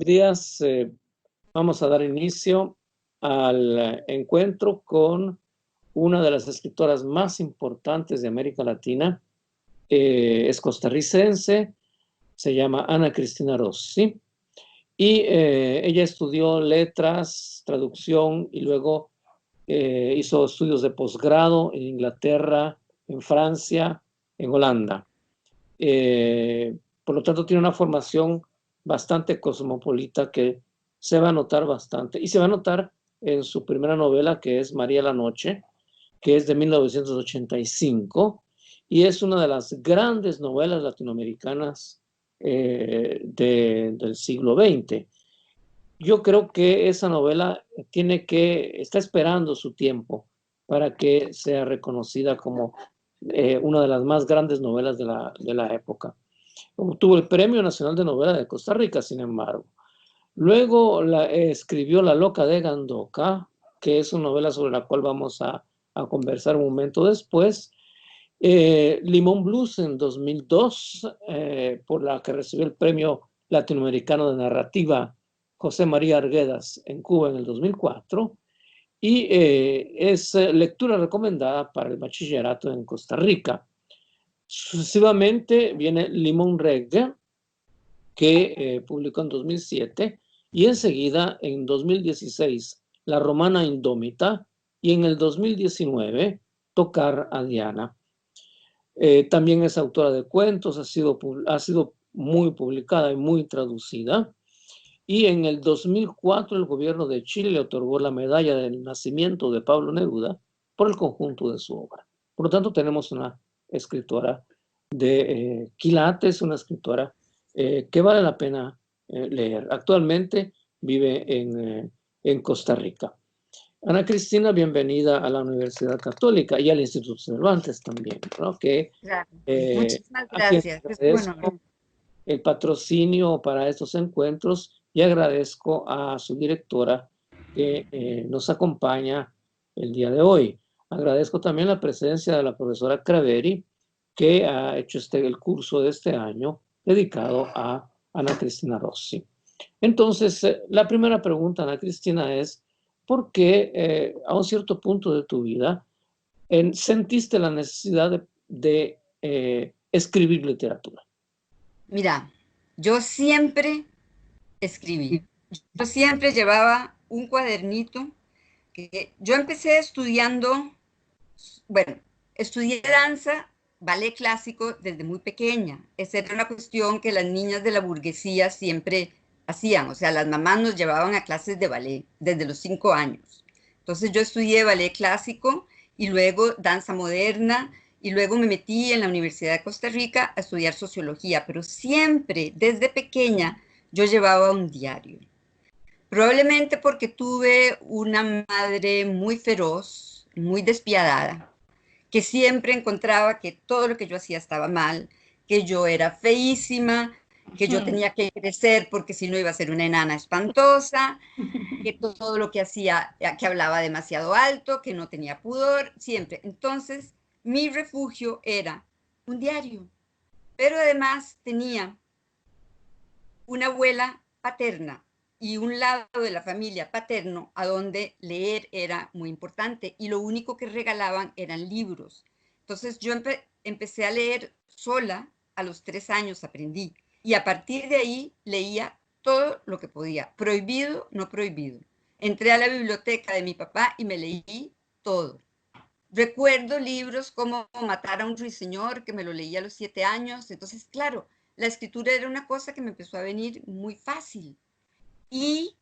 días. Vamos a dar inicio al encuentro con una de las escritoras más importantes de América Latina. Es costarricense, se llama Ana Cristina Rossi, y ella estudió letras, traducción, y luego hizo estudios de posgrado en Inglaterra, en Francia, en Holanda. Por lo tanto, tiene una formación bastante cosmopolita que se va a notar bastante. Y se va a notar en su primera novela, que es María la Noche, que es de 1985, y es una de las grandes novelas latinoamericanas del siglo XX. Yo creo que esa novela está esperando su tiempo para que sea reconocida como una de las más grandes novelas de la época. Obtuvo el Premio Nacional de Novela de Costa Rica, sin embargo. Luego escribió La Loca de Gandoca, que es una novela sobre la cual vamos a conversar un momento después. Limón Blues en 2002, por la que recibió el Premio Latinoamericano de Narrativa José María Arguedas en Cuba en el 2004. Y es lectura recomendada para el bachillerato en Costa Rica. Sucesivamente viene Limón Reggae, que publicó en 2007, y enseguida en 2016 La Romana Indómita, y en el 2019 Tocar a Diana. También es autora de cuentos, ha sido muy publicada y muy traducida, y en el 2004 el gobierno de Chile le otorgó la medalla del nacimiento de Pablo Neruda por el conjunto de su obra. Por lo tanto, tenemos una escritora de quilates, una escritora que vale la pena leer. Actualmente vive en Costa Rica. Ana Cristina, bienvenida a la Universidad Católica y al Instituto Cervantes también, ¿no? Que Claro. Muchísimas a quien gracias. Bueno, agradezco el patrocinio para estos encuentros, y agradezco a su directora que nos acompaña el día de hoy. Agradezco también la presencia de la profesora Craveri, que ha hecho el curso de este año dedicado a Ana Cristina Rossi. Entonces, la primera pregunta, Ana Cristina, es ¿por qué a un cierto punto de tu vida sentiste la necesidad de escribir literatura? mira, yo siempre escribí. Yo siempre llevaba un cuadernito que yo empecé estudiando, bueno, estudié danza, ballet clásico desde muy pequeña. Esa era una cuestión que las niñas de la burguesía siempre hacían. O sea, las mamás nos llevaban a clases de ballet desde los 5 años. Entonces yo estudié ballet clásico y luego danza moderna y luego me metí en la Universidad de Costa Rica a estudiar sociología, pero siempre desde pequeña yo llevaba un diario. Probablemente porque tuve una madre muy feroz, muy despiadada, que siempre encontraba que todo lo que yo hacía estaba mal, que yo era feísima, que yo tenía que crecer porque si no iba a ser una enana espantosa, que todo lo que hacía, que hablaba demasiado alto, que no tenía pudor, siempre. Entonces, mi refugio era un diario, pero además tenía una abuela paterna y un lado de la familia paterno a donde leer era muy importante y lo único que regalaban eran libros. Entonces yo empecé a leer sola, a los 3 años aprendí y a partir de ahí leía todo lo que podía, prohibido, no prohibido. Entré a la biblioteca de mi papá y me leí todo. Recuerdo libros como Matar a un ruiseñor, que me lo leí a los 7 años. Entonces, claro, la escritura era una cosa que me empezó a venir muy fácil. Y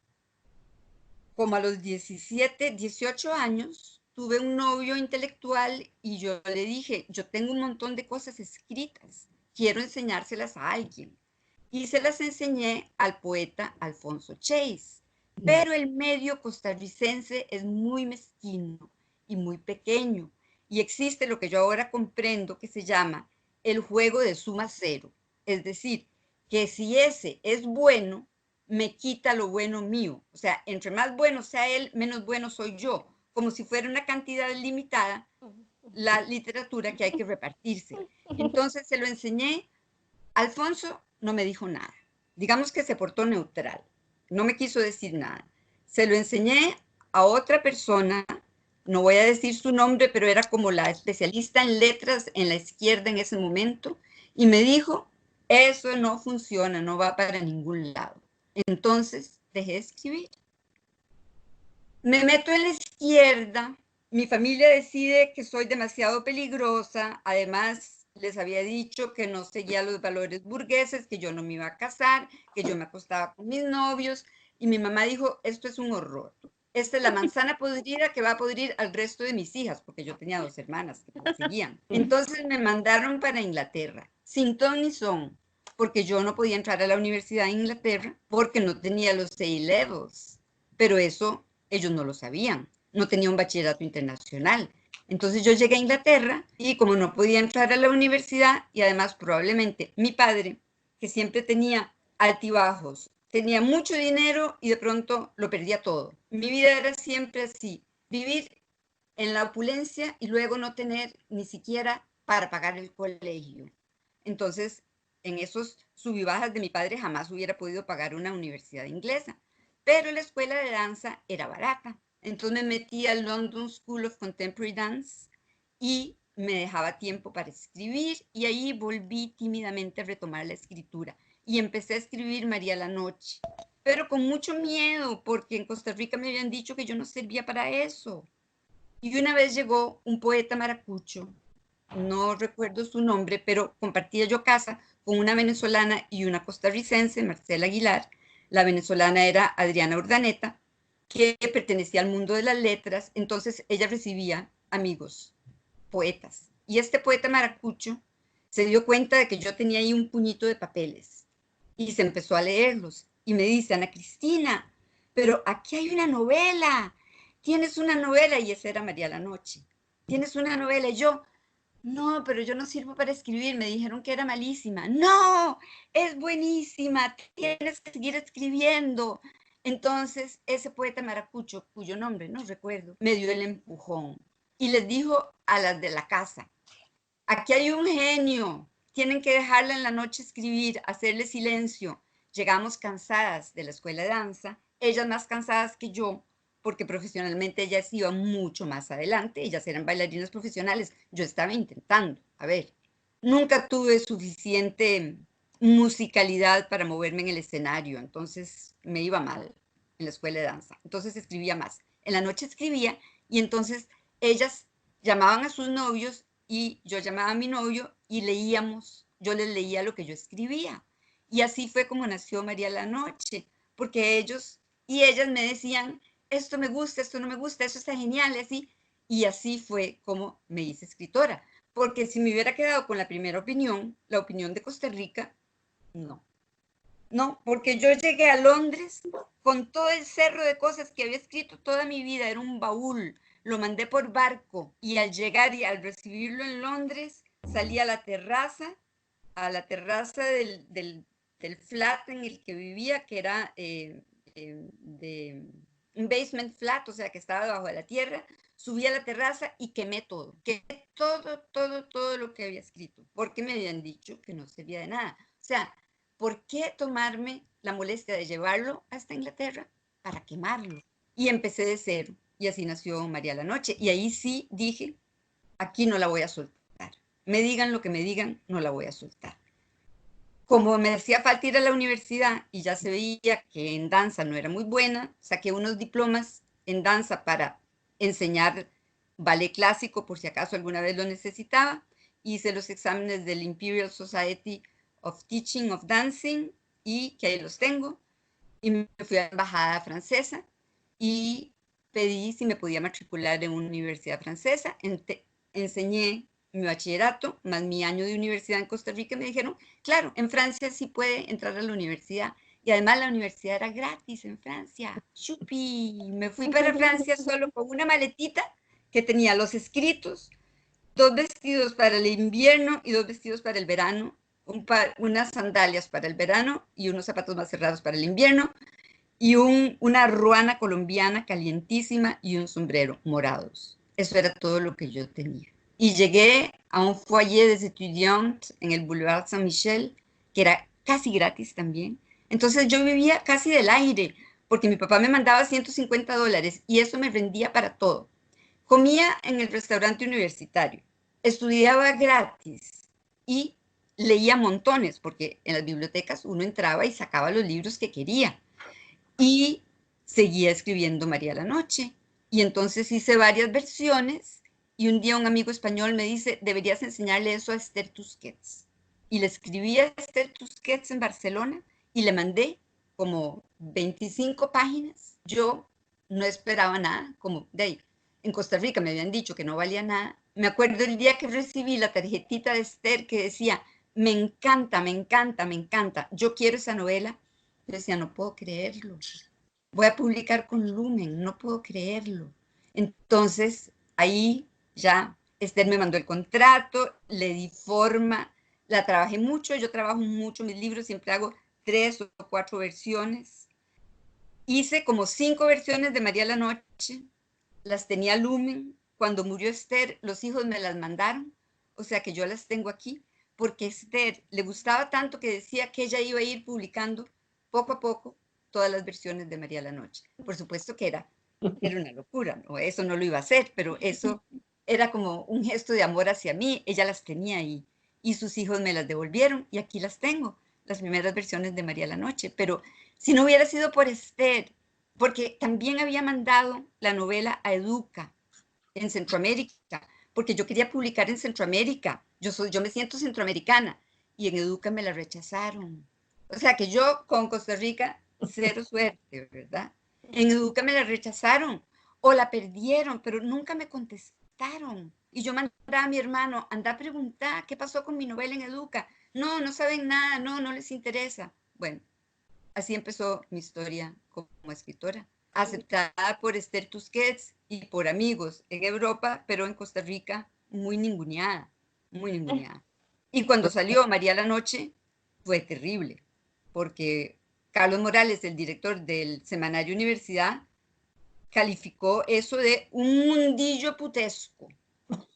como a los 17, 18 años, tuve un novio intelectual y yo le dije, yo tengo un montón de cosas escritas, quiero enseñárselas a alguien. Y se las enseñé al poeta Alfonso Chase. Pero el medio costarricense es muy mezquino y muy pequeño. Y existe lo que yo ahora comprendo que se llama el juego de suma cero. Es decir, que si ese es bueno, me quita lo bueno mío. O sea, entre más bueno sea él, menos bueno soy yo. Como si fuera una cantidad limitada la literatura que hay que repartirse. Entonces se lo enseñé. Alfonso no me dijo nada. Digamos que se portó neutral. no me quiso decir nada. Se lo enseñé a otra persona, no voy a decir su nombre, pero era como la especialista en letras en la izquierda en ese momento, y me dijo, eso no funciona, no va para ningún lado. Entonces dejé de escribir. Me meto en la izquierda, mi familia decide que soy demasiado peligrosa, además les había dicho que no seguía los valores burgueses, que yo no me iba a casar, que yo me acostaba con mis novios, y mi mamá dijo, esto es un horror. Esta es la manzana podrida que va a podrir al resto de mis hijas, porque yo tenía 2 hermanas que me seguían. Entonces me mandaron para Inglaterra, sin ton ni son, porque yo no podía entrar a la universidad de Inglaterra porque no tenía los A-levels. Pero eso ellos no lo sabían, no tenía un bachillerato internacional. Entonces yo llegué a Inglaterra y como no podía entrar a la universidad y además probablemente mi padre, que siempre tenía altibajos, tenía mucho dinero y de pronto lo perdía todo. Mi vida era siempre así, vivir en la opulencia y luego no tener ni siquiera para pagar el colegio. Entonces, en esos sub y bajas de mi padre jamás hubiera podido pagar una universidad inglesa. Pero la escuela de danza era barata. Entonces me metí al London School of Contemporary Dance y me dejaba tiempo para escribir y ahí volví tímidamente a retomar la escritura y empecé a escribir María la Noche, pero con mucho miedo porque en Costa Rica me habían dicho que yo no servía para eso. Y una vez llegó un poeta maracucho, no recuerdo su nombre, pero compartía yo casa con una venezolana y una costarricense, Marcela Aguilar. La venezolana era Adriana Urdaneta, que pertenecía al mundo de las letras, entonces ella recibía amigos, poetas. Y este poeta maracucho se dio cuenta de que yo tenía ahí un puñito de papeles y se empezó a leerlos. Y me dice, Ana Cristina, pero aquí hay una novela, tienes una novela, y esa era María la Noche. Tienes una novela, y yo, no, pero yo no sirvo para escribir, me dijeron que era malísima. No, es buenísima, tienes que seguir escribiendo. Entonces, ese poeta maracucho, cuyo nombre no recuerdo, me dio el empujón y les dijo a las de la casa, aquí hay un genio, tienen que dejarla en la noche escribir, hacerle silencio. Llegamos cansadas de la escuela de danza, ellas más cansadas que yo, porque profesionalmente ellas iban mucho más adelante, ellas eran bailarinas profesionales, yo estaba intentando, a ver, nunca tuve suficiente musicalidad para moverme en el escenario, entonces me iba mal en la escuela de danza, entonces escribía más. En la noche escribía y entonces ellas llamaban a sus novios y yo llamaba a mi novio y leíamos, yo les leía lo que yo escribía. Y así fue como nació María la Noche, porque ellos y ellas me decían, esto me gusta, esto no me gusta, eso está genial, así. Y así fue como me hice escritora, porque si me hubiera quedado con la primera opinión, la opinión de Costa Rica, no. No, porque yo llegué a Londres con todo el cerro de cosas que había escrito toda mi vida, era un baúl, lo mandé por barco y al llegar y al recibirlo en Londres, salí a la terraza del flat en el que vivía, que era de un basement flat, o sea, que estaba debajo de la tierra, subí a la terraza y quemé todo lo que había escrito, porque me habían dicho que no servía de nada. O sea, ¿por qué tomarme la molestia de llevarlo hasta Inglaterra para quemarlo? Y empecé de cero, y así nació María la Noche. Y ahí sí dije, aquí no la voy a soltar. Me digan lo que me digan, no la voy a soltar. Como me hacía falta ir a la universidad y ya se veía que en danza no era muy buena, saqué unos diplomas en danza para enseñar ballet clásico por si acaso alguna vez lo necesitaba. Hice los exámenes del Imperial Society of Teaching of Dancing y que ahí los tengo. Y me fui a la embajada francesa y pedí si me podía matricular en una universidad francesa. Enseñé mi bachillerato más mi año de universidad en Costa Rica y me dijeron, claro, en Francia sí puede entrar a la universidad. Y además la universidad era gratis en Francia. ¡Chupi! Me fui para Francia solo con una maletita que tenía los escritos, 2 vestidos para el invierno y 2 vestidos para el verano, unas sandalias para el verano y unos zapatos más cerrados para el invierno, y una ruana colombiana calientísima y un sombrero morados. Eso era todo lo que yo tenía. Y llegué a un foyer des étudiants en el Boulevard Saint-Michel, que era casi gratis también. Entonces yo vivía casi del aire, porque mi papá me mandaba $150 y eso me rendía para todo. Comía en el restaurante universitario, estudiaba gratis y leía montones, porque en las bibliotecas uno entraba y sacaba los libros que quería. Y seguía escribiendo María la Noche. Y entonces hice varias versiones y un día un amigo español me dice, deberías enseñarle eso a Esther Tusquets. Y le escribí a Esther Tusquets en Barcelona y le mandé como 25 páginas. Yo no esperaba nada, como de ahí. En Costa Rica me habían dicho que no valía nada. Me acuerdo el día que recibí la tarjetita de Esther que decía, me encanta, me encanta, me encanta, yo quiero esa novela. Yo decía, no puedo creerlo. Voy a publicar con Lumen, no puedo creerlo. Entonces, ahí ya Esther me mandó el contrato, le di forma, la trabajé mucho, yo trabajo mucho mis libros, siempre hago 3 o 4 versiones. Hice como 5 versiones de María la Noche, las tenía Lumen. Cuando murió Esther, los hijos me las mandaron, o sea que yo las tengo aquí, porque a Esther le gustaba tanto que decía que ella iba a ir publicando poco a poco todas las versiones de María la Noche. Por supuesto que era una locura, ¿no? Eso no lo iba a hacer, pero eso era como un gesto de amor hacia mí. Ella las tenía ahí y sus hijos me las devolvieron y aquí las tengo, las primeras versiones de María la Noche. Pero si no hubiera sido por Esther, porque también había mandado la novela a Educa en Centroamérica, porque yo quería publicar en Centroamérica. Yo me siento centroamericana y en Educa me la rechazaron. O sea que yo con Costa Rica, cero suerte, ¿verdad? En Educa me la rechazaron o la perdieron, pero nunca me contestaron. Y yo mandaba a mi hermano, anda a preguntar qué pasó con mi novela en Educa. No, no saben nada, no, no les interesa. Bueno, así empezó mi historia como escritora, aceptada por Esther Tusquets y por amigos en Europa, pero en Costa Rica muy ninguneada, muy ninguneada. Y cuando salió María la Noche fue terrible, porque Carlos Morales, el director del semanario Universidad, calificó eso de un mundillo putesco.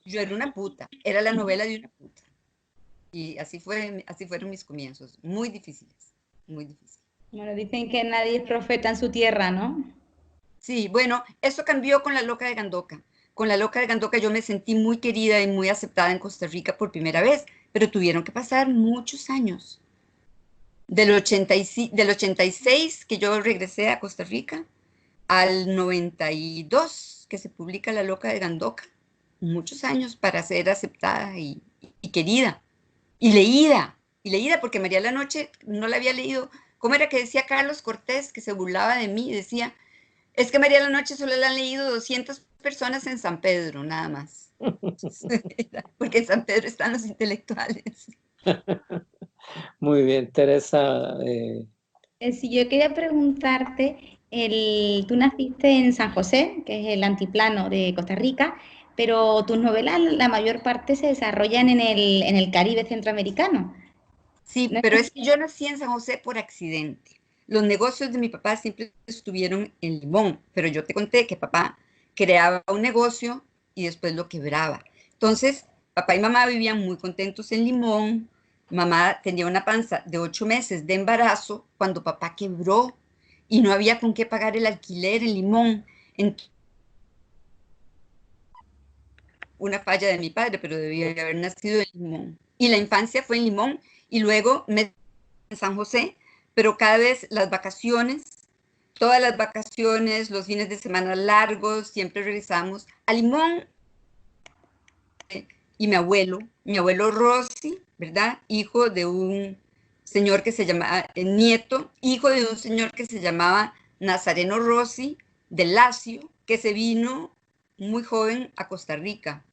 Yo era una puta, era la novela de una puta. Y así fueron mis comienzos, muy difíciles, muy difíciles. Bueno, dicen que nadie es profeta en su tierra, ¿no? Sí, bueno, eso cambió con La Loca de Gandoca. Con La Loca de Gandoca yo me sentí muy querida y muy aceptada en Costa Rica por primera vez, pero tuvieron que pasar muchos años. Del 86 que yo regresé a Costa Rica al 92 que se publica La Loca de Gandoca. Muchos años para ser aceptada y querida. Y leída, porque María la Noche no la había leído. ¿Cómo era que decía Carlos Cortés, que se burlaba de mí? Decía, es que María la Noche solo la han leído 200 personas en San Pedro, nada más. Porque en San Pedro están los intelectuales. Muy bien, Teresa. Si yo quería preguntarte, tú naciste en San José, que es el antiplano de Costa Rica, pero tus novelas, la mayor parte se desarrollan en el Caribe centroamericano. Sí, ¿No pero es? es que yo nací en San José por accidente. Los negocios de mi papá siempre estuvieron en Limón, pero yo te conté que papá creaba un negocio y después lo quebraba. Entonces, papá y mamá vivían muy contentos en Limón. Mamá tenía una panza de 8 meses de embarazo cuando papá quebró y no había con qué pagar el alquiler en Limón. Una falla de mi padre, pero debía haber nacido en Limón. Y la infancia fue en Limón y luego me en San José, pero cada vez las vacaciones, todas las vacaciones, los fines de semana largos, siempre regresamos a Limón. Y mi abuelo Rossi, ¿verdad? Hijo de un señor que se llamaba, nieto, hijo de un señor que se llamaba Nazareno Rossi, de Lacio, que se vino muy joven a Costa Rica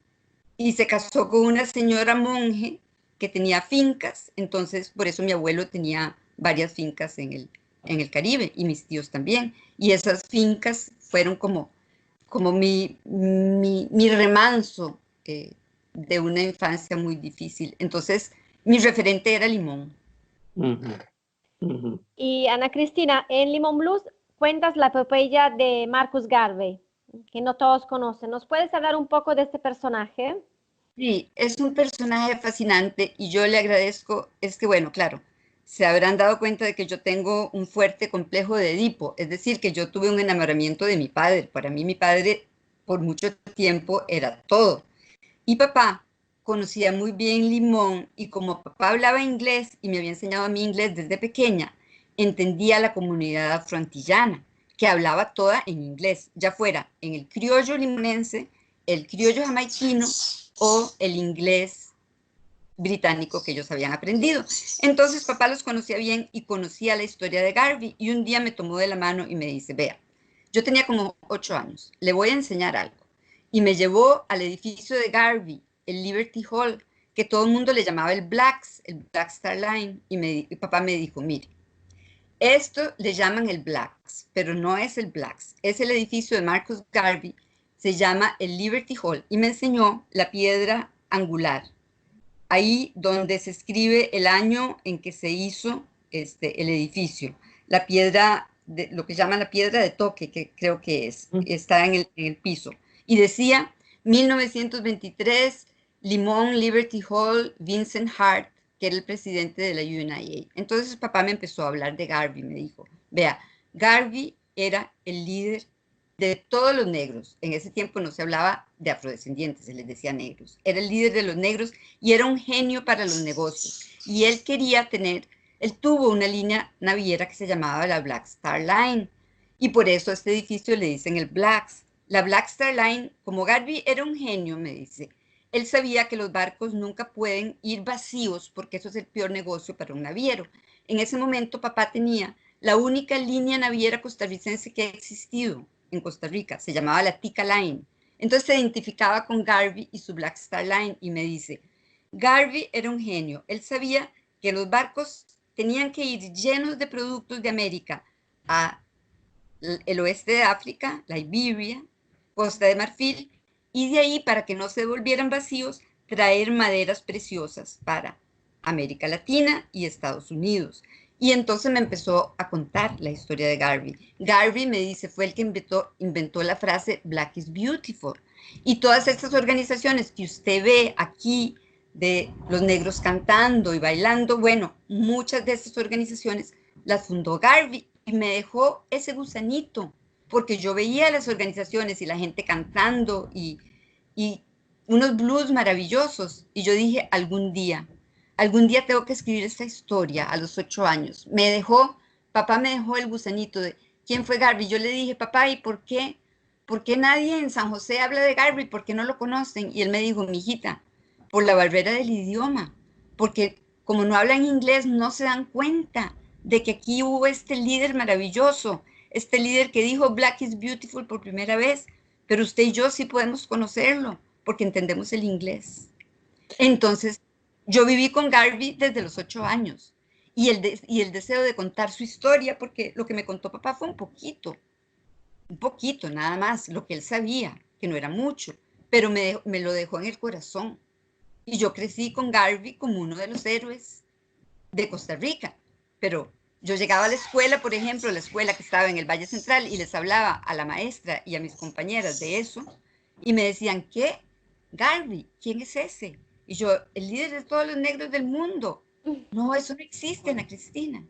y se casó con una señora monje que tenía fincas, entonces por eso mi abuelo tenía varias fincas en el Caribe y mis tíos también. Y esas fincas fueron como mi remanso de una infancia muy difícil. Entonces mi referente era Limón. Uh-huh, uh-huh. Y Ana Cristina, en Limón Blues cuentas la epopeya de Marcus Garvey, que no todos conocen. ¿Nos puedes hablar un poco de este personaje? Sí, es un personaje fascinante y yo le agradezco, es que bueno, claro, se habrán dado cuenta de que yo tengo un fuerte complejo de Edipo, es decir, que yo tuve un enamoramiento de mi padre. Para mí mi padre por mucho tiempo era todo. Y papá conocía muy bien Limón y como papá hablaba inglés y me había enseñado a mí inglés desde pequeña, entendía la comunidad afroantillana, que hablaba toda en inglés, ya fuera en el criollo limonense, el criollo jamaiquino o el inglés británico que ellos habían aprendido. Entonces papá los conocía bien y conocía la historia de Garvey y un día me tomó de la mano y me dice, vea, yo tenía como 8 años, le voy a enseñar algo. Y me llevó al edificio de Garvey, el Liberty Hall, que todo el mundo le llamaba el Black Star Line, y papá me dijo, mire, esto le llaman el Blacks, pero no es el Blacks, es el edificio de Marcus Garvey, se llama el Liberty Hall, y me enseñó la piedra angular, ahí donde se escribe el año en que se hizo el edificio, la piedra, lo que llaman la piedra de toque, que creo que está en el piso, y decía 1923, Limón, Liberty Hall, Vincent Hart, que era el presidente de la UNIA. Entonces papá me empezó a hablar de Garvey, me dijo, vea, Garvey era el líder de todos los negros. En ese tiempo no se hablaba de afrodescendientes, se les decía negros. Era el líder de los negros y era un genio para los negocios. Y él él tuvo una línea naviera que se llamaba la Black Star Line. Y por eso a este edificio le dicen el Blacks. La Black Star Line, como Garvey era un genio, me dice, él sabía que los barcos nunca pueden ir vacíos porque eso es el peor negocio para un naviero. En ese momento papá tenía la única línea naviera costarricense que ha existido en Costa Rica, se llamaba la Tica Line. Entonces se identificaba con Garvey y su Black Star Line y me dice, Garvey era un genio, él sabía que los barcos tenían que ir llenos de productos de América a el oeste de África, Liberia, Costa de Marfil, y de ahí, para que no se volvieran vacíos, traer maderas preciosas para América Latina y Estados Unidos. Y entonces me empezó a contar la historia de Garvey. Garvey, me dice, fue el que inventó la frase Black is beautiful. Y todas estas organizaciones que usted ve aquí, de los negros cantando y bailando, bueno, muchas de estas organizaciones las fundó Garvey y me dejó ese gusanito, porque yo veía las organizaciones y la gente cantando y unos blues maravillosos, y yo dije, algún día tengo que escribir esta historia a los 8 años. Papá me dejó el gusanito de quién fue Garvey. Yo le dije, papá, ¿y por qué? ¿Por qué nadie en San José habla de Garvey? ¿Por qué no lo conocen? Y él me dijo, mijita, por la barrera del idioma, porque como no hablan inglés no se dan cuenta de que aquí hubo este líder maravilloso, este líder que dijo Black is beautiful por primera vez, pero usted y yo sí podemos conocerlo porque entendemos el inglés. Entonces, yo viví con Garvey desde los 8 años y el deseo de contar su historia, porque lo que me contó papá fue un poquito nada más, lo que él sabía, que no era mucho, pero me lo dejó en el corazón. Y yo crecí con Garvey como uno de los héroes de Costa Rica. Pero yo llegaba a la escuela, por ejemplo, la escuela que estaba en el Valle Central, y les hablaba a la maestra y a mis compañeras de eso, y me decían, ¿qué? Garvey, ¿quién es ese? Y yo, el líder de todos los negros del mundo. No, eso no existe, Ana Cristina.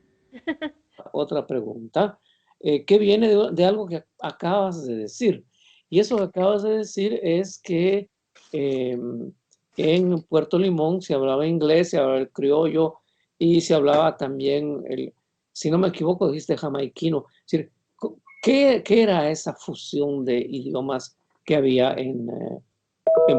Otra pregunta, que viene de algo que acabas de decir. Y eso que acabas de decir es que en Puerto Limón se hablaba inglés, se hablaba el criollo y se hablaba también, si no me equivoco, dijiste jamaiquino. Es decir, ¿qué era esa fusión de idiomas que había en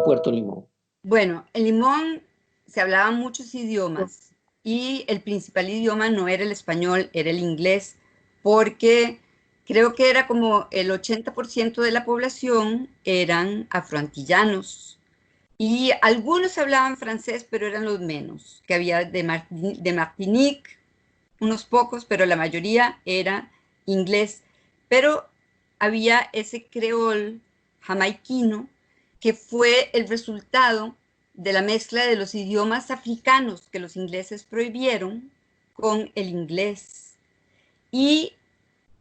Puerto Limón? Bueno, en Limón se hablaban muchos idiomas y el principal idioma no era el español, era el inglés, porque creo que era como el 80% de la población eran afroantillanos y algunos hablaban francés, pero eran los menos, que había de Martinique, unos pocos, pero la mayoría era inglés. Pero había ese creol jamaiquino que fue el resultado de la mezcla de los idiomas africanos que los ingleses prohibieron con el inglés. Y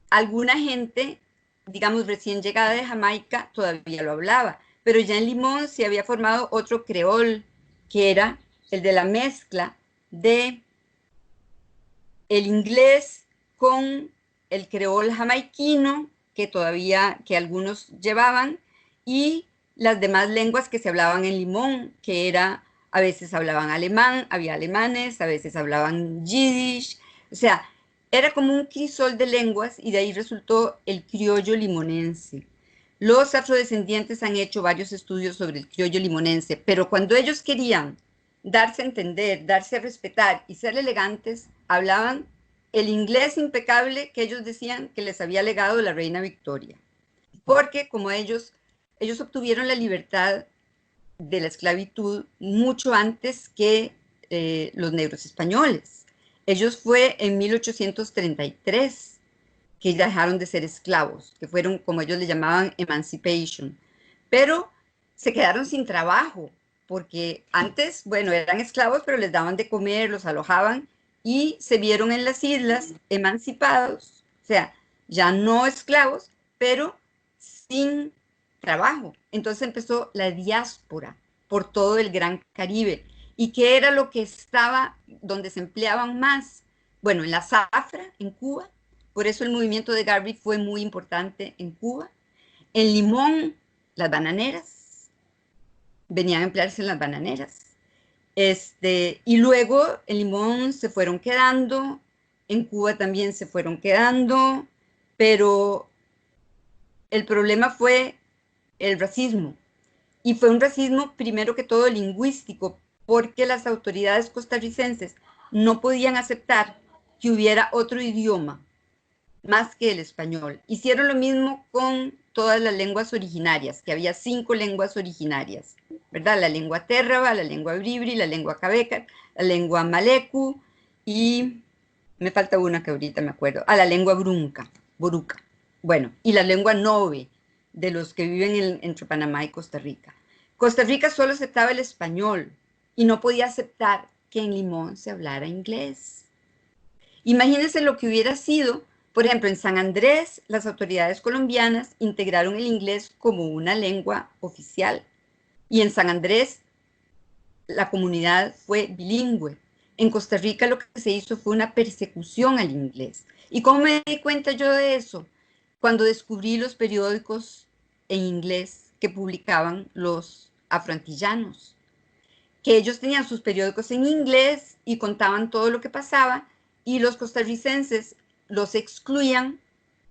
alguna gente, digamos recién llegada de Jamaica, todavía lo hablaba, pero ya en Limón se había formado otro creol, que era el de la mezcla de el inglés con el creol jamaiquino, que algunos llevaban, y las demás lenguas que se hablaban en Limón, que era, a veces hablaban alemán, había alemanes, a veces hablaban yiddish, o sea, era como un crisol de lenguas y de ahí resultó el criollo limonense. Los afrodescendientes han hecho varios estudios sobre el criollo limonense, pero cuando ellos querían darse a entender, darse a respetar y ser elegantes, hablaban el inglés impecable que ellos decían que les había legado la reina Victoria. Porque como ellos obtuvieron la libertad de la esclavitud mucho antes que los negros españoles. Ellos fue en 1833 que dejaron de ser esclavos, que fueron, como ellos le llamaban, emancipation. Pero se quedaron sin trabajo, porque antes, bueno, eran esclavos, pero les daban de comer, los alojaban, y se vieron en las islas emancipados, o sea, ya no esclavos, pero sin trabajo. Entonces empezó la diáspora por todo el Gran Caribe. ¿Y qué era lo que estaba, donde se empleaban más? Bueno, en la zafra, en Cuba. Por eso el movimiento de Garvey fue muy importante en Cuba. En Limón, las bananeras. Venían a emplearse en las bananeras. Y luego en Limón se fueron quedando, en Cuba también se fueron quedando, pero el problema fue el racismo. Y fue un racismo primero que todo lingüístico, porque las autoridades costarricenses no podían aceptar que hubiera otro idioma más que el español. Hicieron lo mismo con todas las lenguas originarias, que había 5 lenguas originarias, ¿verdad? La lengua térraba, la lengua bribri, la lengua cabeca, la lengua malecu y me falta una que ahorita me acuerdo, la lengua boruca. Bueno, y la lengua nove de los que viven entre Panamá y Costa Rica. Costa Rica solo aceptaba el español y no podía aceptar que en Limón se hablara inglés. Imagínense lo que hubiera sido. Por ejemplo, en San Andrés, las autoridades colombianas integraron el inglés como una lengua oficial. Y en San Andrés, la comunidad fue bilingüe. En Costa Rica lo que se hizo fue una persecución al inglés. ¿Y cómo me di cuenta yo de eso? Cuando descubrí los periódicos en inglés que publicaban los afroantillanos, que ellos tenían sus periódicos en inglés y contaban todo lo que pasaba, y los costarricenses los excluían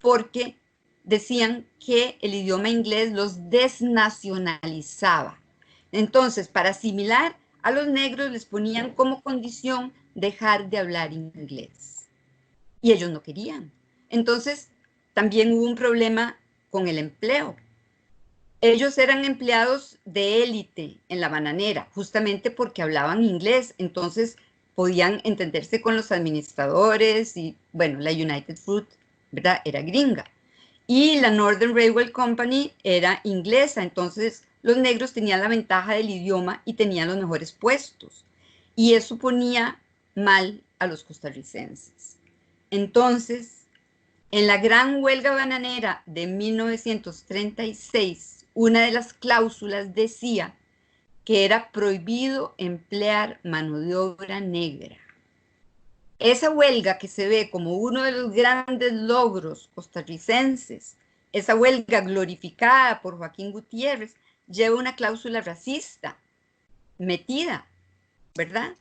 porque decían que el idioma inglés los desnacionalizaba. Entonces, para asimilar a los negros les ponían como condición dejar de hablar inglés. Y ellos no querían. Entonces, también hubo un problema con el empleo. Ellos eran empleados de élite en la bananera, justamente porque hablaban inglés, entonces podían entenderse con los administradores y, bueno, la United Fruit, ¿verdad? Era gringa. Y la Northern Railway Company era inglesa, entonces los negros tenían la ventaja del idioma y tenían los mejores puestos. Y eso ponía mal a los costarricenses. Entonces, en la gran huelga bananera de 1936, una de las cláusulas decía que era prohibido emplear mano de obra negra. Esa huelga que se ve como uno de los grandes logros costarricenses, esa huelga glorificada por Joaquín Gutiérrez, lleva una cláusula racista metida, ¿verdad?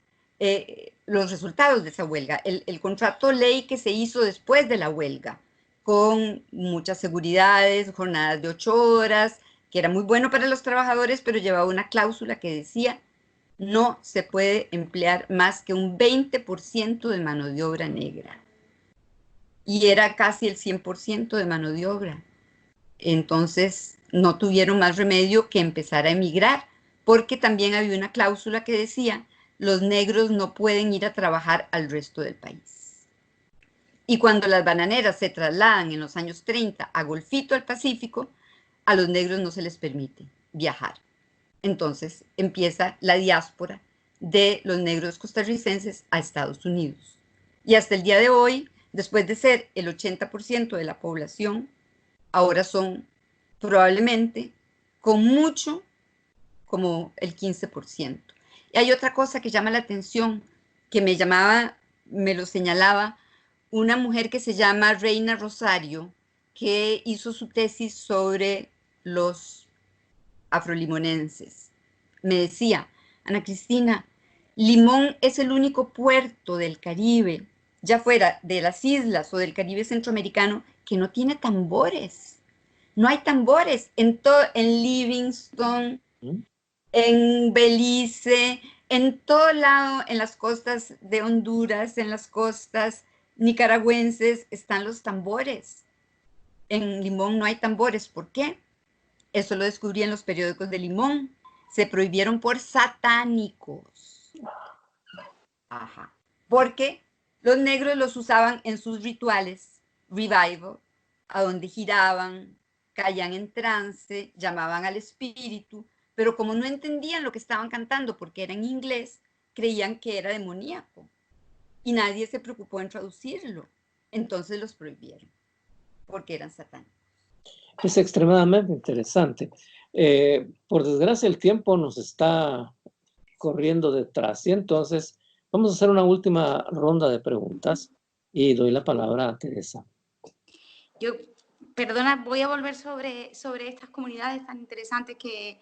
Los resultados de esa huelga, el contrato ley que se hizo después de la huelga, con muchas seguridades, jornadas de 8 horas, que era muy bueno para los trabajadores, pero llevaba una cláusula que decía no se puede emplear más que un 20% de mano de obra negra. Y era casi el 100% de mano de obra. Entonces no tuvieron más remedio que empezar a emigrar, porque también había una cláusula que decía los negros no pueden ir a trabajar al resto del país. Y cuando las bananeras se trasladan en los años 30 a Golfito, al Pacífico, a los negros no se les permite viajar. Entonces empieza la diáspora de los negros costarricenses a Estados Unidos. Y hasta el día de hoy, después de ser el 80% de la población, ahora son probablemente con mucho como el 15%. Y hay otra cosa que llama la atención, que me lo señalaba una mujer que se llama Reina Rosario, que hizo su tesis sobre los afrolimonenses. Me decía, Ana Cristina, Limón es el único puerto del Caribe, ya fuera de las islas o del Caribe centroamericano, que no tiene tambores. No hay tambores en Livingston, en Belice, en todo lado, en las costas de Honduras, en las costas nicaragüenses, están los tambores. En Limón no hay tambores. ¿Por qué? Eso lo descubrí en los periódicos de Limón. Se prohibieron por satánicos. Ajá. Porque los negros los usaban en sus rituales, revival, a donde giraban, caían en trance, llamaban al espíritu, pero como no entendían lo que estaban cantando porque era en inglés, creían que era demoníaco. Y nadie se preocupó en traducirlo. Entonces los prohibieron, porque eran satánicos. Es extremadamente interesante. Por desgracia, el tiempo nos está corriendo detrás y entonces vamos a hacer una última ronda de preguntas y doy la palabra a Teresa. Yo, perdona, voy a volver sobre estas comunidades tan interesantes que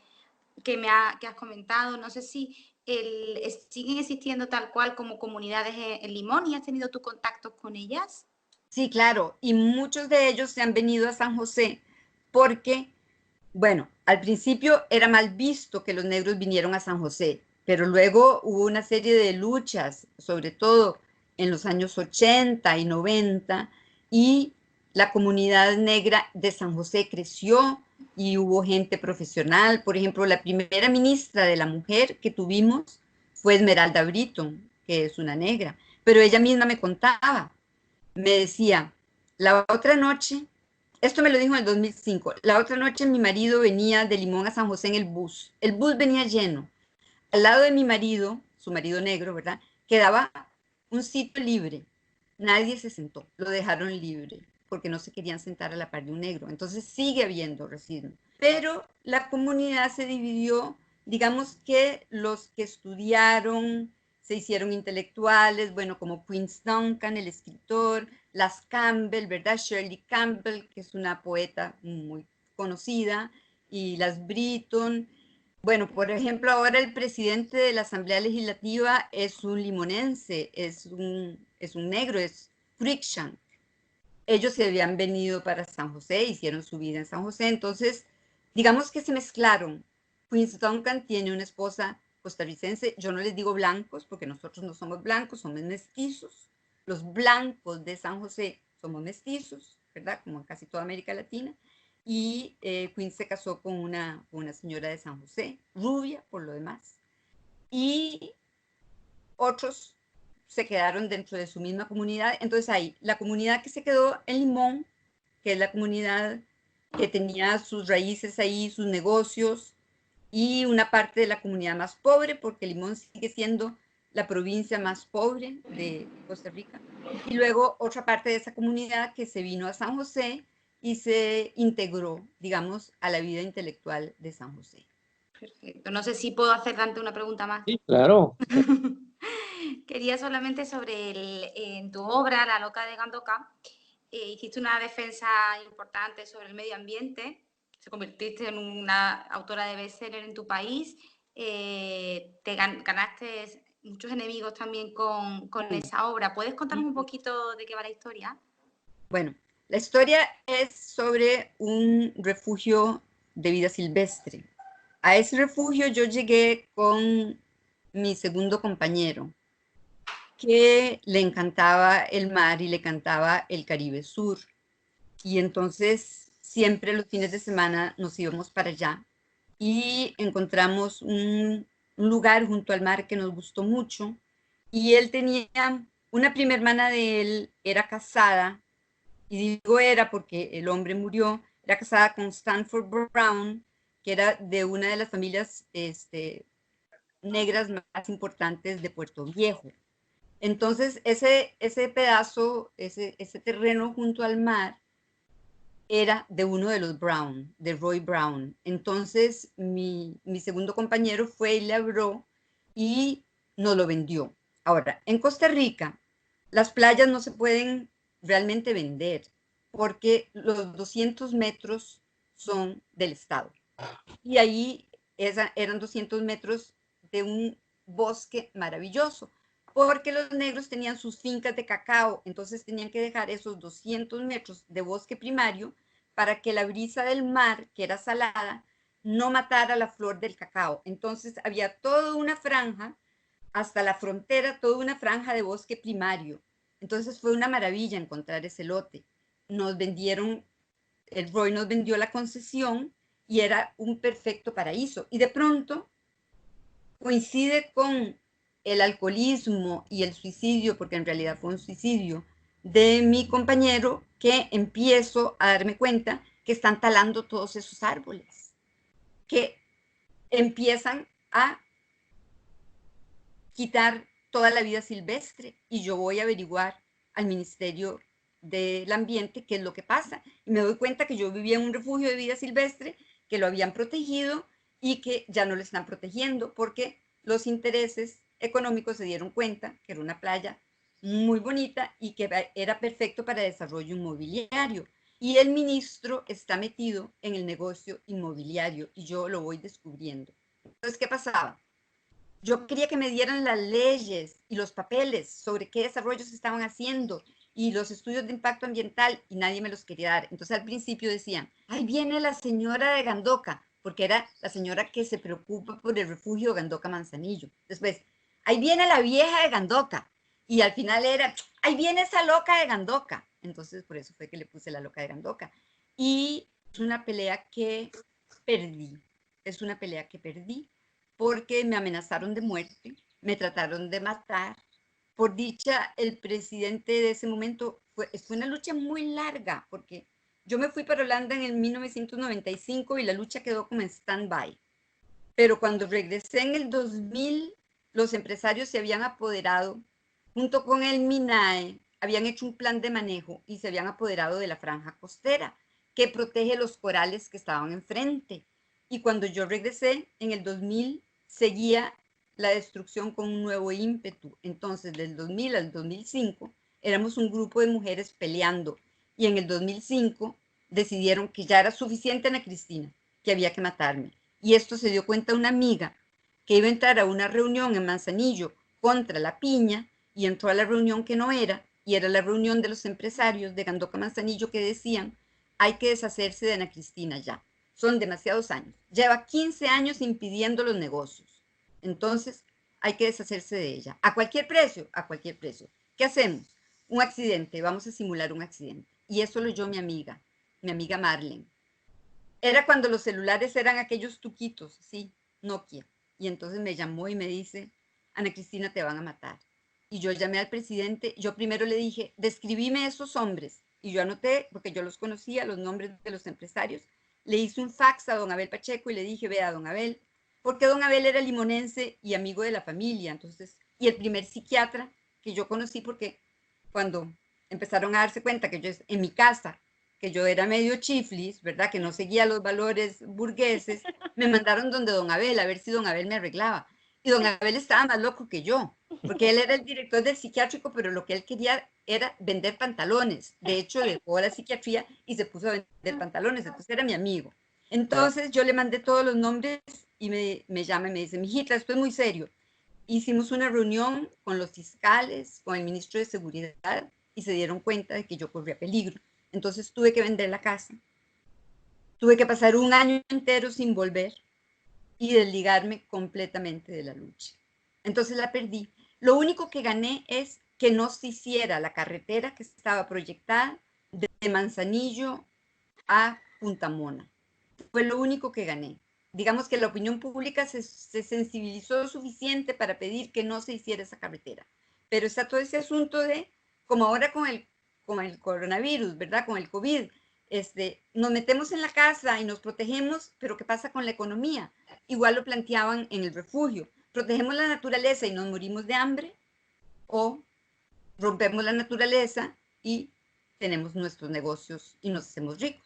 has comentado. No sé si siguen existiendo tal cual como comunidades en Limón y has tenido tu contacto con ellas. Sí, claro, y muchos de ellos se han venido a San José porque, bueno, al principio era mal visto que los negros vinieron a San José, pero luego hubo una serie de luchas, sobre todo en los años 80 y 90, y la comunidad negra de San José creció y hubo gente profesional. Por ejemplo, la primera ministra de la mujer que tuvimos fue Esmeralda Britton, que es una negra, pero ella misma me contaba, me decía, la otra noche, esto me lo dijo en el 2005, la otra noche mi marido venía de Limón a San José en el bus venía lleno, al lado de mi marido, su marido negro, ¿verdad? Quedaba un sitio libre, nadie se sentó, lo dejaron libre, porque no se querían sentar a la par de un negro, entonces sigue habiendo racismo, pero la comunidad se dividió, digamos que los que estudiaron, se hicieron intelectuales, bueno, como Queen's Duncan, el escritor, las Campbell, ¿verdad? Shirley Campbell, que es una poeta muy conocida, y las Britton. Bueno, por ejemplo, ahora el presidente de la Asamblea Legislativa es un limonense, es un negro, es Cruikshank. Ellos se habían venido para San José, hicieron su vida en San José, entonces, digamos que se mezclaron. Queen's Duncan tiene una esposa costarricense, yo no les digo blancos porque nosotros no somos blancos, somos mestizos. Los blancos de San José somos mestizos, ¿verdad? Como en casi toda América Latina. Y Queen se casó con una señora de San José, rubia por lo demás. Y otros se quedaron dentro de su misma comunidad. Entonces hay la comunidad que se quedó en Limón, que es la comunidad que tenía sus raíces ahí, sus negocios, y una parte de la comunidad más pobre, porque Limón sigue siendo la provincia más pobre de Costa Rica. Y luego otra parte de esa comunidad que se vino a San José y se integró, digamos, a la vida intelectual de San José. Perfecto. No sé si puedo hacerte una pregunta más. Sí, claro. Quería solamente en tu obra, La loca de Gandoca, hiciste una defensa importante sobre el medio ambiente, te convertiste en una autora de bestseller en tu país, te ganaste muchos enemigos también con esa obra. ¿Puedes contarnos un poquito de qué va la historia? Bueno, la historia es sobre un refugio de vida silvestre. A ese refugio yo llegué con mi segundo compañero, que le encantaba el mar y le encantaba el Caribe Sur. Y entonces siempre los fines de semana nos íbamos para allá y encontramos un lugar junto al mar que nos gustó mucho. Y él tenía, una prima hermana de él era casada, y digo era porque el hombre murió, era casada con Stanford Brown, que era de una de las familias negras más importantes de Puerto Viejo. Entonces, ese pedazo, ese terreno junto al mar, era de uno de los Brown, de Roy Brown. Entonces, mi segundo compañero fue y le habló y nos lo vendió. Ahora, en Costa Rica, las playas no se pueden realmente vender, porque los 200 metros son del Estado. Y ahí eran 200 metros de un bosque maravilloso, porque los negros tenían sus fincas de cacao, entonces tenían que dejar esos 200 metros de bosque primario para que la brisa del mar, que era salada, no matara la flor del cacao. Entonces había toda una franja, hasta la frontera, toda una franja de bosque primario. Entonces fue una maravilla encontrar ese lote. Nos vendieron, el ROI nos vendió la concesión y era un perfecto paraíso. Y de pronto coincide con el alcoholismo y el suicidio, porque en realidad fue un suicidio, de mi compañero, que empiezo a darme cuenta que están talando todos esos árboles, que empiezan a quitar toda la vida silvestre, y yo voy a averiguar al Ministerio del Ambiente qué es lo que pasa. Y me doy cuenta que yo vivía en un refugio de vida silvestre, que lo habían protegido y que ya no lo están protegiendo porque los intereses económicos se dieron cuenta que era una playa muy bonita y que era perfecto para desarrollo inmobiliario. Y el ministro está metido en el negocio inmobiliario y yo lo voy descubriendo. Entonces, ¿qué pasaba? Yo quería que me dieran las leyes y los papeles sobre qué desarrollos estaban haciendo y los estudios de impacto ambiental, y nadie me los quería dar. Entonces al principio decían, ahí viene la señora de Gandoca, porque era la señora que se preocupa por el refugio Gandoca Manzanillo. Después, ahí viene la vieja de Gandoca. Y al final era, ahí viene esa loca de Gandoca. Entonces por eso fue que le puse la loca de Gandoca. Y es una pelea que perdí. Es una pelea que perdí porque me amenazaron de muerte, me trataron de matar. Por dicha, el presidente de ese momento fue una lucha muy larga, porque yo me fui para Holanda en el 1995 y la lucha quedó como en stand-by. Pero cuando regresé en el 2000, los empresarios se habían apoderado, junto con el MINAE, habían hecho un plan de manejo y se habían apoderado de la franja costera, que protege los corales que estaban enfrente. Y cuando yo regresé en el 2000, seguía la destrucción con un nuevo ímpetu. Entonces, del 2000 al 2005, éramos un grupo de mujeres peleando. Y en el 2005 decidieron que ya era suficiente, Ana Cristina, que había que matarme. Y esto se dio cuenta una amiga que iba a entrar a una reunión en Manzanillo contra la piña, y entró a la reunión que no era, y era la reunión de los empresarios de Gandoca Manzanillo, que decían, hay que deshacerse de Ana Cristina ya. Son demasiados años. Lleva 15 años impidiendo los negocios. Entonces, hay que deshacerse de ella. A cualquier precio, a cualquier precio. ¿Qué hacemos? Un accidente, vamos a simular un accidente. Y eso lo oyó mi amiga Marlene. Era cuando los celulares eran aquellos tuquitos, sí, Nokia. Y entonces me llamó y me dice, Ana Cristina, te van a matar. Y yo llamé al presidente, yo primero le dije, describime esos hombres. Y yo anoté, porque yo los conocía, los nombres de los empresarios. Le hice un fax a don Abel Pacheco y le dije, vea, don Abel, porque don Abel era limonense y amigo de la familia, entonces, y el primer psiquiatra que yo conocí, porque cuando empezaron a darse cuenta que yo en mi casa, que yo era medio chiflis, ¿verdad? Que no seguía los valores burgueses, me mandaron donde don Abel, a ver si don Abel me arreglaba. Y don Abel estaba más loco que yo, porque él era el director del psiquiátrico, pero lo que él quería era vender pantalones. De hecho, dejó la psiquiatría y se puso a vender pantalones, entonces era mi amigo. Entonces yo le mandé todos los nombres y me llama y me dice, mijita, esto es muy serio. Hicimos una reunión con los fiscales, con el ministro de Seguridad, y se dieron cuenta de que yo corría peligro. Entonces tuve que vender la casa. Tuve que pasar un año entero sin volver y desligarme completamente de la lucha. Entonces la perdí. Lo único que gané es que no se hiciera la carretera que estaba proyectada de Manzanillo a Punta Mona. Fue lo único que gané. Digamos que la opinión pública se sensibilizó suficiente para pedir que no se hiciera esa carretera. Pero está todo ese asunto de, como ahora con el coronavirus, ¿verdad? Con el COVID, nos metemos en la casa y nos protegemos, pero ¿qué pasa con la economía? Igual lo planteaban en el refugio. ¿Protegemos la naturaleza y nos morimos de hambre? ¿O rompemos la naturaleza y tenemos nuestros negocios y nos hacemos ricos?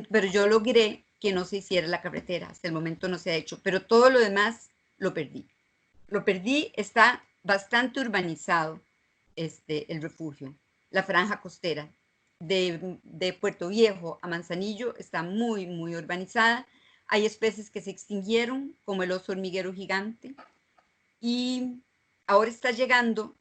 Pero yo logré que no se hiciera la carretera, hasta el momento no se ha hecho, pero todo lo demás lo perdí. Lo perdí, está bastante urbanizado el refugio. la franja costera de Puerto Viejo a Manzanillo está muy, muy urbanizada. Hay especies que se extinguieron, como el oso hormiguero gigante, y ahora está llegando,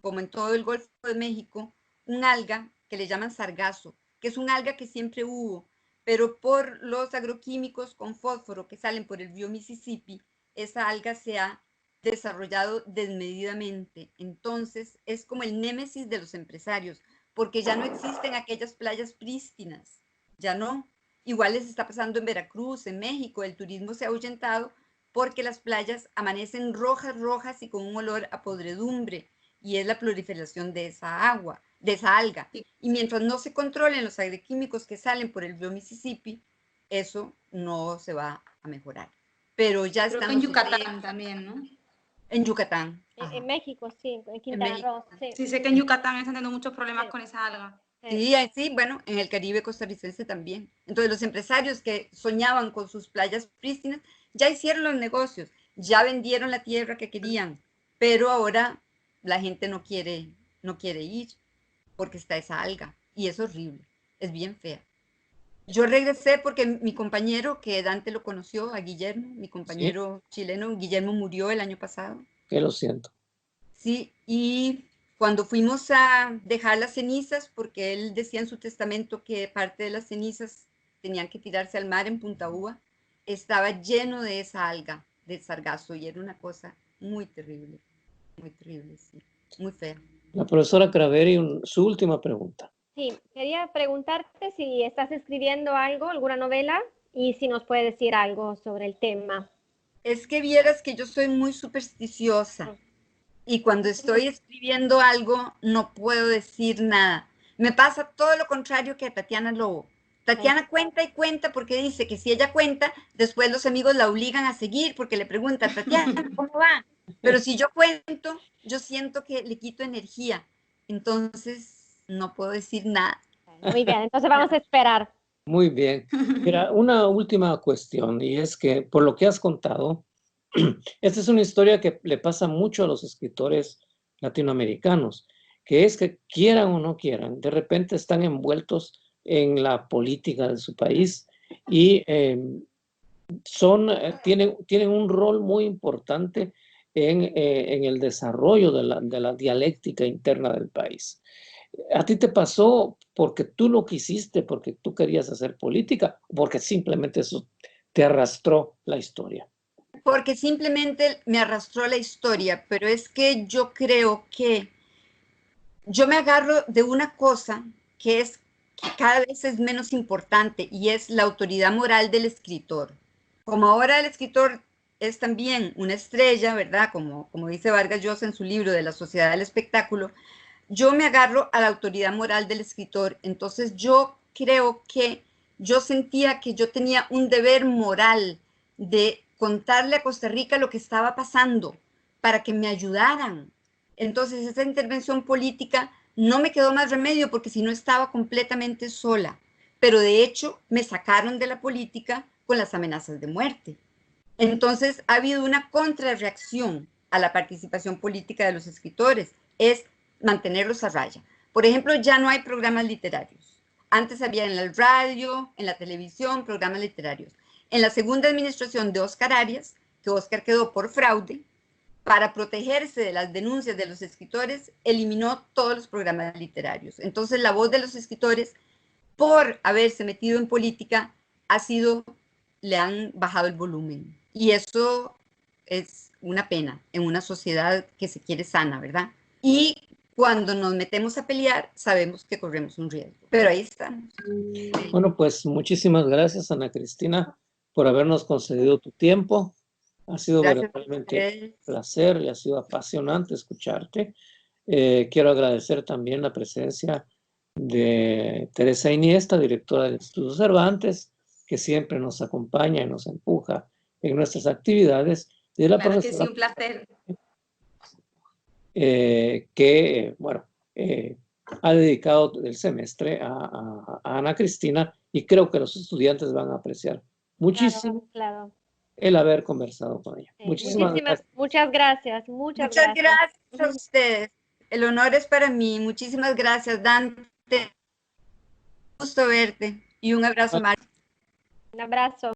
como en todo el Golfo de México, un alga que le llaman sargazo, que es un alga que siempre hubo, pero por los agroquímicos con fósforo que salen por el río Mississippi, esa alga se ha desarrollado desmedidamente. Entonces es como el némesis de los empresarios, porque ya no existen aquellas playas prístinas, ya no. Igual les está pasando en Veracruz, en México, el turismo se ha ahuyentado porque las playas amanecen rojas, rojas y con un olor a podredumbre, y es la proliferación de esa agua, de esa alga. Y mientras no se controlen los agroquímicos que salen por el río Mississippi, eso no se va a mejorar. Pero ya Creo están que en los Yucatán efectos. también, ¿no? En Yucatán. En México, sí, en Quintana México. Roo, sí. Sí, sé que en Yucatán están teniendo muchos problemas Sí. con esa alga. Sí, sí, bueno, en el Caribe costarricense también. Entonces los empresarios que soñaban con sus playas prístinas ya hicieron los negocios, ya vendieron la tierra que querían, pero ahora la gente no quiere ir porque está esa alga y es horrible, es bien fea. Yo regresé porque mi compañero, que Dante lo conoció, a Guillermo, mi compañero chileno, Guillermo murió el año pasado. Que lo siento. Sí, y cuando fuimos a dejar las cenizas, porque él decía en su testamento que parte de las cenizas tenían que tirarse al mar en Punta Uva, estaba lleno de esa alga, de sargazo, y era una cosa muy terrible, sí, muy fea. La profesora Craveri, su última pregunta. Sí, quería preguntarte si estás escribiendo algo, alguna novela, y si nos puedes decir algo sobre el tema. Es que vieras que yo soy muy supersticiosa. Y cuando estoy escribiendo algo, no puedo decir nada. Me pasa todo lo contrario que a Tatiana Lobo. Tatiana cuenta y cuenta porque dice que si ella cuenta, después los amigos la obligan a seguir porque le preguntan, Tatiana, ¿cómo va? Pero si yo cuento, yo siento que le quito energía. Entonces, no puedo decir nada. Muy bien, entonces vamos a esperar. Muy bien. Mira, una última cuestión, y es que por lo que has contado, esta es una historia que le pasa mucho a los escritores latinoamericanos, que es que quieran o no quieran, de repente están envueltos en la política de su país y tienen un rol muy importante en el desarrollo de la dialéctica interna del país. ¿A ti te pasó porque tú lo quisiste, porque tú querías hacer política, o porque simplemente eso te arrastró la historia? Porque simplemente me arrastró la historia, pero es que yo creo que yo me agarro de una cosa que cada vez es menos importante, y es la autoridad moral del escritor. Como ahora el escritor es también una estrella, ¿verdad? Como dice Vargas Llosa en su libro de la Sociedad del Espectáculo, yo me agarro a la autoridad moral del escritor. Entonces yo creo que yo sentía que yo tenía un deber moral de contarle a Costa Rica lo que estaba pasando para que me ayudaran. Entonces esa intervención política no me quedó más remedio porque si no estaba completamente sola. Pero de hecho me sacaron de la política con las amenazas de muerte. Entonces ha habido una contrarreacción a la participación política de los escritores, es mantenerlos a raya. Por ejemplo, ya no hay programas literarios. Antes había en la radio, en la televisión, programas literarios. En la segunda administración de Óscar Arias, que Óscar quedó por fraude, para protegerse de las denuncias de los escritores, eliminó todos los programas literarios. Entonces la voz de los escritores, por haberse metido en política, le han bajado el volumen. Y eso es una pena en una sociedad que se quiere sana, ¿verdad? Y cuando nos metemos a pelear, sabemos que corremos un riesgo. Pero ahí estamos. Bueno, pues muchísimas gracias, Ana Cristina, por habernos concedido tu tiempo. Ha sido verdaderamente un placer y ha sido apasionante escucharte. Quiero agradecer también la presencia de Teresa Iniesta, directora del Instituto Cervantes, que siempre nos acompaña y nos empuja en nuestras actividades. Y de la Claro profesora, que sí, un placer. Ha dedicado el semestre a Ana Cristina, y creo que los estudiantes van a apreciar muchísimo el haber conversado con ella. Sí, Muchísimas gracias. Muchas gracias. Muchas gracias a ustedes. el honor es para mí. Muchísimas gracias, Dante. Un gusto verte y un abrazo, Mario. Un abrazo.